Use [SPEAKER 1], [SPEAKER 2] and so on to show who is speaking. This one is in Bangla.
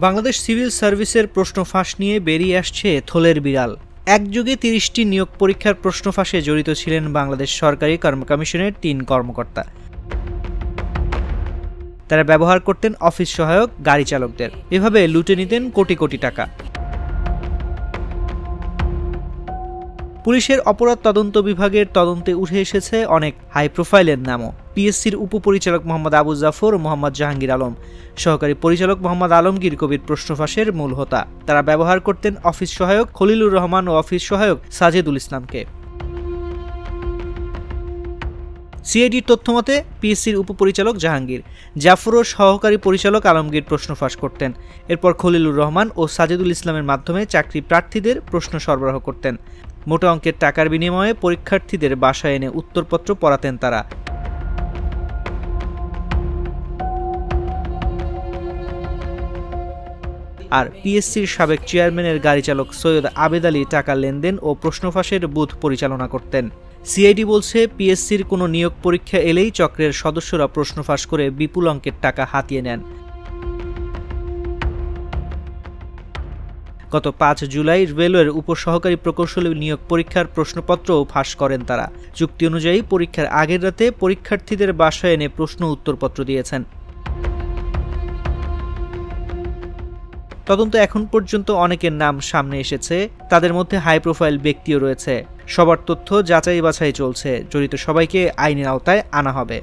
[SPEAKER 1] বাংলাদেশ সিভিল সার্ভিসের প্রশ্ন ফাঁস নিয়ে বেরিয়ে আসছে থলের বিড়াল। একযোগে ৩০টি নিয়োগ পরীক্ষার প্রশ্ন ফাঁসে জড়িত ছিলেন বাংলাদেশ সরকারি কর্ম কমিশনের ৩ কর্মকর্তা। তারা ব্যবহার করতেন অফিস সহায়ক গাড়ি চালকদের। এভাবে লুটে নিতেন কোটি কোটি টাকা। পুলিশের অপরাধ তদন্ত বিভাগের তদন্তে উঠে এসেছে অনেক হাই প্রোফাইলের নামও। পিএসসির উপপরিচালক মোহাম্মদ আবু জাফর ও মোহাম্মদ জাহাঙ্গীর আলম, সহকারী পরিচালক মোহাম্মদ আলমগীর কবির প্রশ্ন ফাঁসের মূল হোতা। তারা ব্যবহার করতেন অফিস সহায়ক খলিলুর রহমান ও অফিস সহায়ক সাজেদুল ইসলামকে। সিআইডির তথ্যমতে পিএসসির উপপরিচালক জাহাঙ্গীর, জাফর ও সহকারী পরিচালক আলমগীর প্রশ্ন ফাঁস করতেন। এরপর খলিলুর রহমান ও সাজেদুল ইসলামের মাধ্যমে চাকরি প্রার্থীদের প্রশ্ন সরবরাহ করতেন। মোটা অঙ্কের টাকার বিনিময়ে পরীক্ষার্থীদের বাসায় এনে উত্তরপত্র পড়াতেন তারা। আর পিএসসির সাবেক চেয়ারম্যানের গাড়ি চালক সৈয়দ আবেদ আলী টাকা লেনদেন ও প্রশ্ন ফাঁসের বুথ পরিচালনা করতেন। সিআইডি বলছে, পিএসসির কোনো নিয়োগ পরীক্ষা এলেই চক্রের সদস্যরা প্রশ্ন ফাঁস করে বিপুল অঙ্কের টাকা হাতিয়ে নেন। গত ৫ জুলাই রেলওয়ের উপসহকারী প্রকৌশলী নিয়োগ পরীক্ষার প্রশ্নপত্রও ফাঁস করেন তারা। চুক্তি অনুযায়ী পরীক্ষার আগের রাতে পরীক্ষার্থীদের বাসায় এনে প্রশ্ন উত্তরপত্র দিয়েছেন। তদন্ত এখন পর্যন্ত অনেকের নাম সামনে এসেছে, তাদের মধ্যে হাই প্রোফাইল ব্যক্তিও রয়েছে। সবার তথ্য যাচাই বাছাই চলছে, জড়িত সবাইকে আইনের আওতায় আনা হবে।